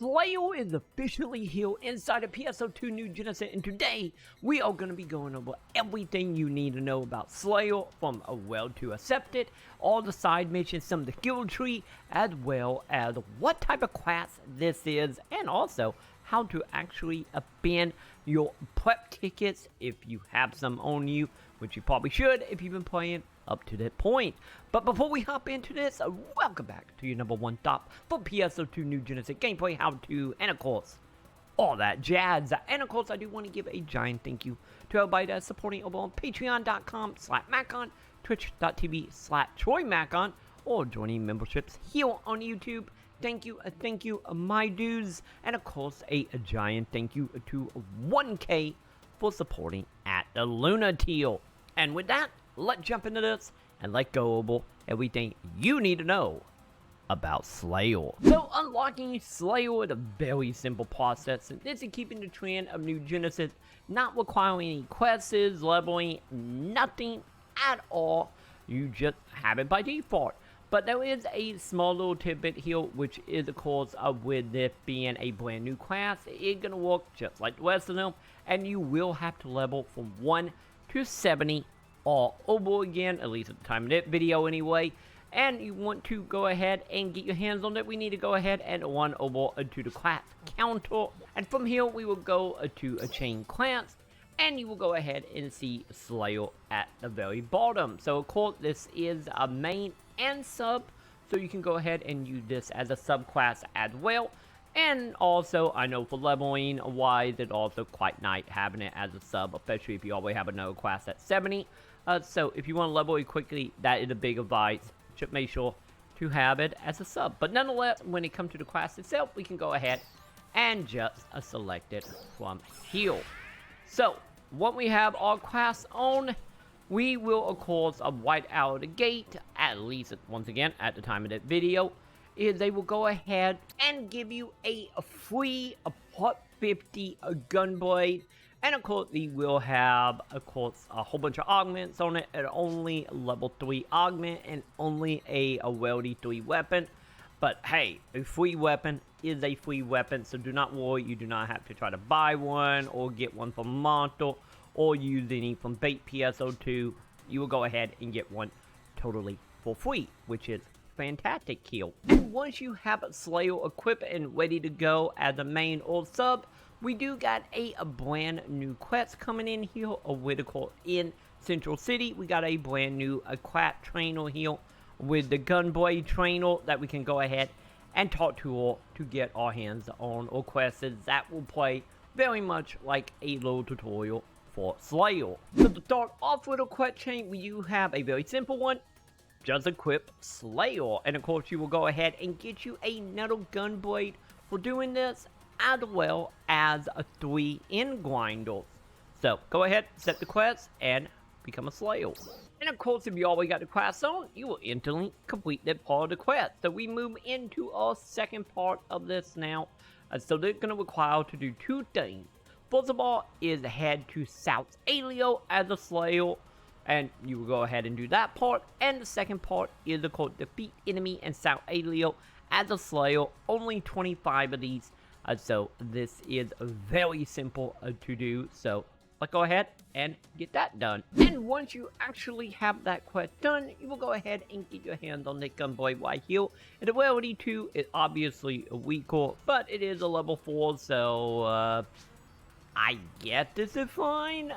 Slayer is officially here inside of PSO2 New Genesis, and today we are going to be going over everything you need to know about Slayer, from a well to accepted, all the side missions, some of the skill tree, as well as what type of class this is, and also how to actually spend your prep tickets if you have some on you, which you probably should if you've been playing up to that point. But before we hop into this, welcome back to your #1 stop for PSO2 New Genesis gameplay, how-to, and of course, all that jazz. And of course, I do want to give a giant thank you to everybody that's supporting over on patreon.com/Maconn, twitch.tv/TroyMaconn, or joining memberships here on YouTube. Thank you, my dudes. And of course, a giant thank you to 1K for supporting at the Lunateal. And with that, let's jump into this and let go over everything you need to know about Slayer. So, unlocking Slayer is a very simple process, and this is keeping the trend of New Genesis, not requiring any quests, leveling, nothing at all. You just have it by default. But there is a small little tidbit here, which is, of course, with this being a brand new class, it's gonna work just like the rest of them, and you will have to level from 1 to 70 all over again, at least at the time of that video anyway. And you want to go ahead and get your hands on it, we need to go ahead and run over to the class counter, and from here we will go to a chain class, and you will go ahead and see Slayer at the very bottom. So of course this is a main and sub, so you can go ahead and use this as a subclass as well. And also, I know for leveling wise, it's also quite nice having it as a sub, especially if you already have another class at 70. So if you want to level it quickly, that is a big advice. Just make sure to have it as a sub. But nonetheless, when it comes to the class itself, we can go ahead and just select it from here. So, when we have our class on, we will of course white out the gate, at least once again at the time of that video, is they will go ahead and give you a free Part 50 gunblade. And of course, they will have, of course, a whole bunch of augments on it, and only level 3 augment, and only a weldy 3 weapon. But hey, a free weapon is a free weapon, so do not worry, you do not have to try to buy one, or get one from Monster, or use any from Bait PSO2. You will go ahead and get one totally for free, which is fantastic here. And once you have Slayer equipped and ready to go as a main or sub, we do got a brand new quest coming in here, in Central City. We got a brand new quest trainer here with the gunblade trainer that we can go ahead and talk to her to get our hands on, or quests that will play very much like a little tutorial for Slayer. So to start off with a quest chain, we do have a very simple one. Just equip Slayer, and of course you will go ahead and get you another gunblade for doing this, as well as 3 end grinders. So go ahead, set the quest, and become a Slayer. And of course, if you already got the quest on, you will instantly complete that part of the quest. So we move into our second part of this now. So they're going to require to do 2 things. First of all is head to South Alio as a Slayer, and you will go ahead and do that part. And the second part is of course defeat enemy in South Alio as a Slayer. Only 25 of these. So this is very simple to do, so let's go ahead and get that done. And once you actually have that quest done, you will go ahead and get your hands on the gunblade right here. And the rarity 2 is obviously a weaker, but it is a level 4, so I guess this is fine.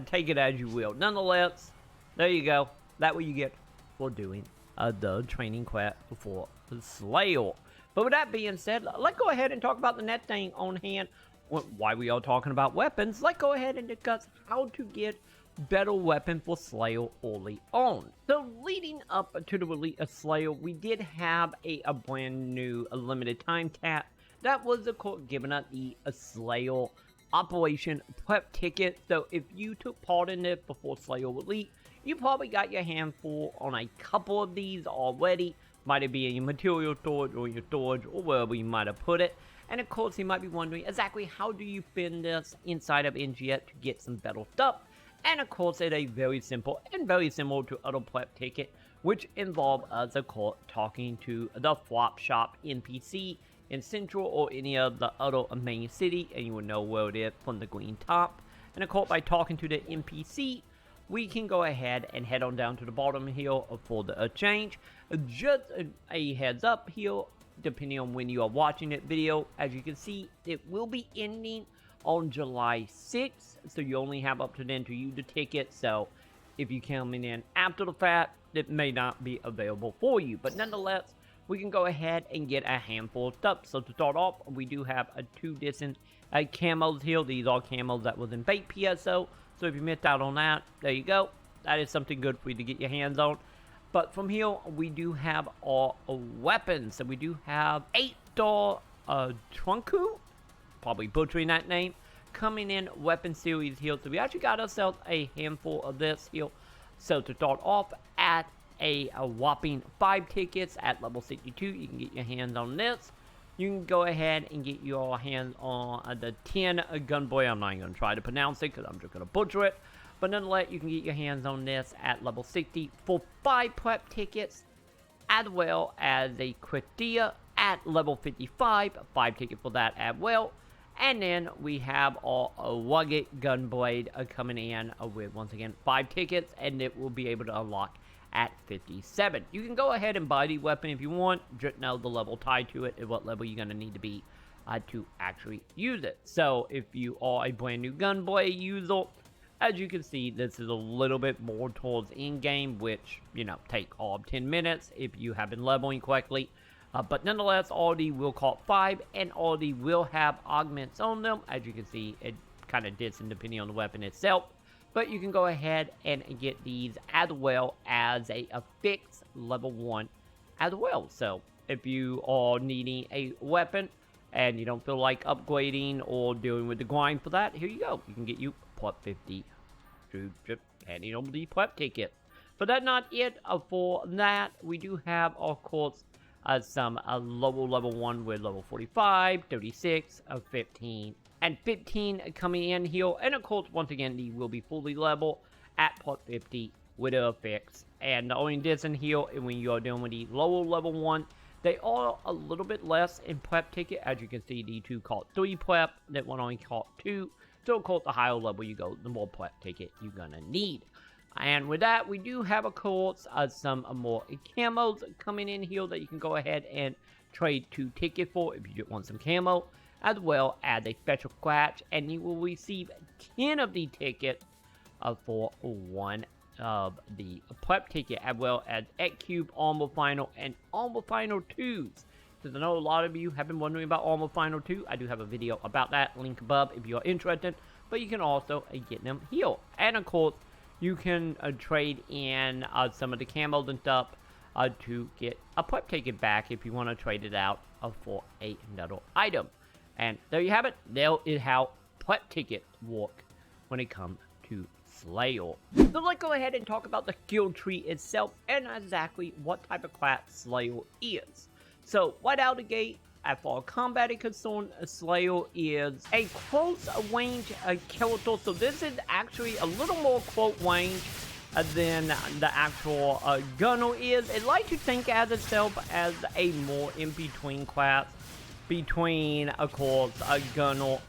Take it as you will. Nonetheless, there you go. That's what you get for doing the training quest for Slayer. But with that being said, let's go ahead and talk about the next thing on hand. Why we are talking about weapons, let's go ahead and discuss how to get better weapon for Slayer early on. So leading up to the release of Slayer, we did have a brand new limited time tap that was of course giving us the Slayer Operation Prep ticket. So if you took part in it before Slayer release, you probably got your handful on a couple of these already. Might it be in your material storage or your storage or wherever you might have put it. And of course you might be wondering exactly how do you spend this inside of NGS to get some better stuff. And of course it is very simple and very similar to other prep ticket, which involve us of course talking to the flop shop NPC in Central or any of the other main city, and you will know where it is from the green top. And of course, by talking to the NPC, we can go ahead and head on down to the bottom here for the change. Just a heads up here, depending on when you are watching that video, as you can see, it will be ending on July 6th, so you only have up to then to use the ticket. So if you come in after the fact, it may not be available for you, but nonetheless, we can go ahead and get a handful of stuff. So to start off, we do have two different camos here. These are camos that was in bait PSO, so if you missed out on that, there you go. That is something good for you to get your hands on. But from here, we do have our weapons. So we do have 8-star Trunku, probably butchering that name, coming in weapon series here. So we actually got ourselves a handful of this here. So to start off at a whopping 5 tickets at level 62, you can get your hands on this. You can go ahead and get your hands on the 10 Gunboy. I'm not even going to try to pronounce it because I'm just going to butcher it. But nonetheless, you can get your hands on this at level 60 for 5 prep tickets, as well as a Critia at level 55, 5 tickets for that as well. And then we have our Rugged Gunblade coming in with, once again, 5 tickets, and it will be able to unlock at 57. You can go ahead and buy the weapon if you want. Just know the level tied to it is what level you're going to need to be to actually use it. So if you are a brand new Gunblade user, as you can see, this is a little bit more towards in-game, which, you know, take all 10 minutes if you have been leveling correctly. But nonetheless, all the will cost 5, and all the will have augments on them. As you can see, it kind of differs depending on the weapon itself. But you can go ahead and get these as well as a fixed level 1 as well. So if you are needing a weapon and you don't feel like upgrading or dealing with the grind for that, here you go. You can get you Prep 50 through just handing over the prep ticket. But that's not it for that. We do have, of course, some level 1 with level 45, 36, 15, and 15 coming in here. And of course, once again, these will be fully level at part 50 with the effects. And the only difference here, when you are dealing with the lower level 1, they are a little bit less in prep ticket. As you can see, the 2 cost 3 prep, that one only cost 2. So of course, the higher level you go, the more prep ticket you're gonna need. And with that, we do have, of course, some more camos coming in here that you can go ahead and trade 2 tickets for if you just want some camo, as well as a special scratch, and you will receive 10 of the tickets for 1 of the prep ticket, as well as X-Cube, Armor Final, and Armor Final 2s. Because I know a lot of you have been wondering about Armor Final 2. I do have a video about that, link above if you are interested, but you can also get them here. And of course, you can trade in some of the camos and stuff to get a prep ticket back if you want to trade it out for another item. And there you have it. There is how prep tickets work when it comes to Slayer. So let's go ahead and talk about the skill tree itself and exactly what type of class Slayer is. So right out the gate, as far as combat is concerned, Slayer is a close range character. So this is actually a little more close range than the actual Gunner is. It likes to think as itself as a more in-between class between, of course, a Gunner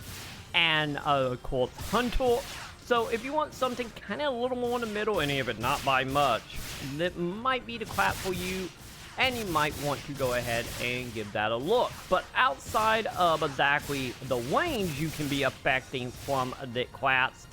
and, of course, Hunter. So if you want something kind of a little more in the middle, and if it's not by much, that might be the class for you. And you might want to go ahead and give that a look. But outside of exactly the range you can be affecting from the class,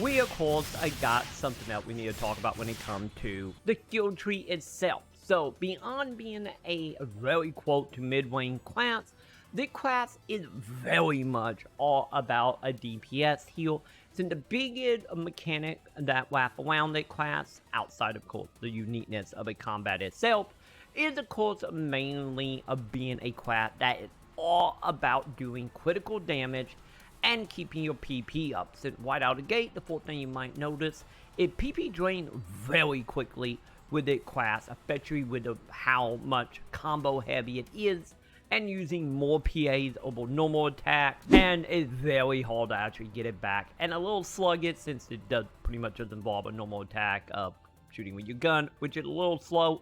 we of course got something that we need to talk about when it comes to the skill tree itself. So beyond being a very quote to mid-range class, the class is very much all about a DPS heal. So the biggest mechanic that wrap around the class, outside of course the uniqueness of a combat itself, is of course mainly being a class that is all about doing critical damage and keeping your PP up. So right out the gate, the fourth thing you might notice is PP drain very quickly with the class, especially with how much combo heavy it is and using more PAs over normal attack, and it's very hard to actually get it back and a little sluggish since it does pretty much just involve a normal attack of shooting with your gun, which is a little slow.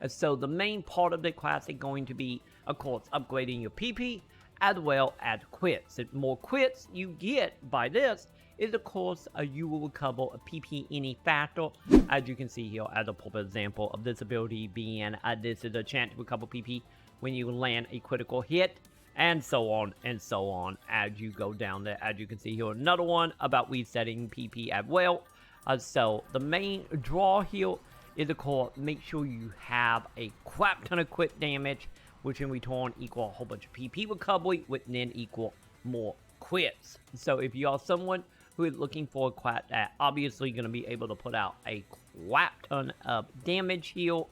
So the main part of the class is going to be of course, upgrading your PP as well as quits. The more quits you get by this is, of course, you will recover a PP any faster. As you can see here, as a proper example of this ability being, this is a chance to recover PP when you land a critical hit, and so on as you go down there. As you can see here, another one about resetting PP as well. So the main draw here is, of course, make sure you have a crap ton of crit damage, which in return equal a whole bunch of PP recovery, which then equal more quits. So if you are someone who is looking for a quat that obviously going to be able to put out a crap ton of damage here,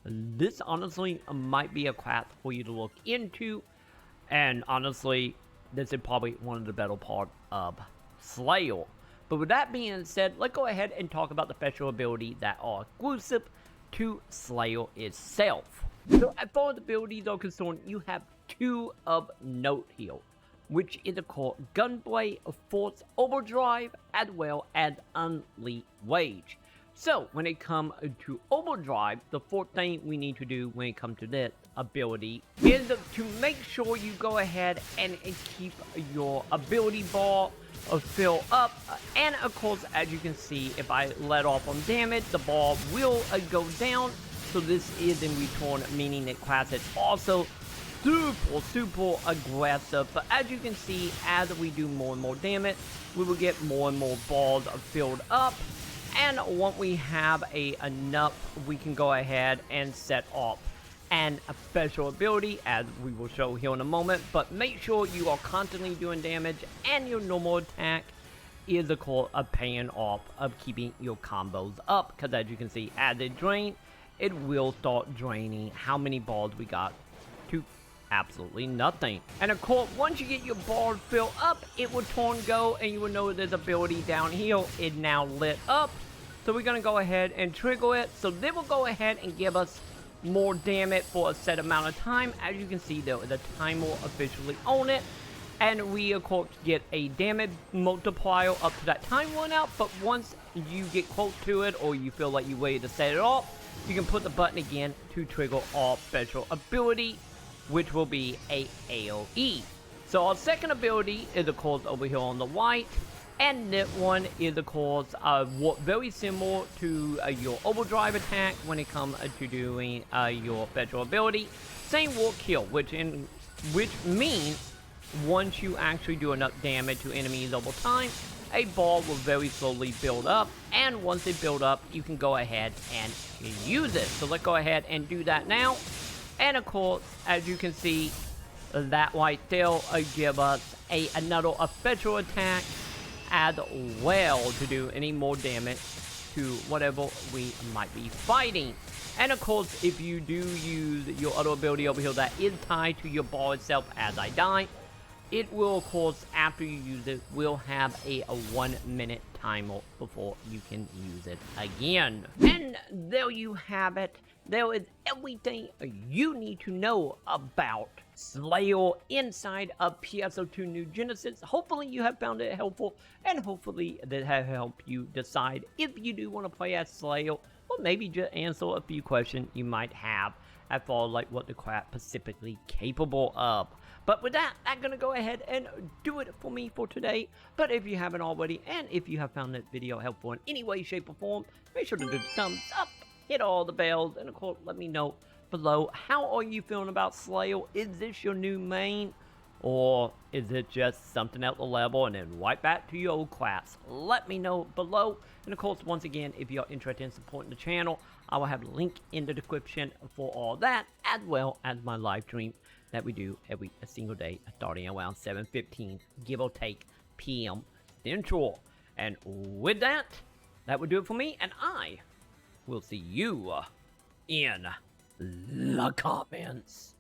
this honestly might be a quat for you to look into. And honestly, this is probably one of the better part of Slayer. But with that being said, let's go ahead and talk about the special abilities that are exclusive to Slayer itself. So as far as abilities are concerned, you have two of note here, which is called Gunblade, Force Overdrive, as well as Unleashed Rage. So when it comes to Overdrive, the fourth thing we need to do when it comes to this ability is to make sure you go ahead and keep your ability bar fill up, and of course, as you can see, if I let off on damage, the bar will go down. So this is in return meaning that class is also super aggressive. But as you can see, as we do more and more damage, we will get more and more balls filled up. And once we have enough, we can go ahead and set off a special ability, as we will show here in a moment. But make sure you are constantly doing damage, and your normal attack is of course paying off of keeping your combos up. Because as you can see, as it drains, it will start draining how many balls we got to absolutely nothing. And of course, once you get your ball filled up, it will turn go, and you will know there's ability down here. It now lit up. So we're going to go ahead and trigger it. So they will go ahead and give us more damage for a set amount of time. As you can see, there is a timer officially on it. And we, of course, get a damage multiplier up to that time run out. But once you get close to it, or you feel like you're ready to set it off, you can put the button again to trigger our special ability, which will be a AoE. So our second ability is, of course, over here on the right. And that one is, of course, very similar to your overdrive attack when it comes to doing your special ability. Same work here, which means once you actually do enough damage to enemies over time, a ball will very slowly build up. And once it builds up, you can go ahead and use it. So let's go ahead and do that now. And of course, as you can see, that right there give us another special attack as well to do any more damage to whatever we might be fighting. And of course, if you do use your other ability over here that is tied to your ball itself as I die, it will, of course, after you use it, will have a 1 minute timer before you can use it again. And there you have it. There is everything you need to know about Slayer inside of PSO2 New Genesis. Hopefully you have found it helpful, and hopefully that has helped you decide if you do want to play as Slayer, or maybe just answer a few questions you might have as far as like what the crap specifically capable of. But with that, I'm going to go ahead and do it for me for today. But if you haven't already, and if you have found this video helpful in any way, shape, or form, make sure to do the thumbs up, hit all the bells, and of course, let me know below, how are you feeling about Slayer? Is this your new main? Or is it just something at the level and then right back to your old class? Let me know below. And of course, once again, if you're interested in supporting the channel, I will have a link in the description for all that, as well as my live stream that we do every single day, starting around 7:15, give or take, PM Central. And with that, that would do it for me, and I will see you in the comments.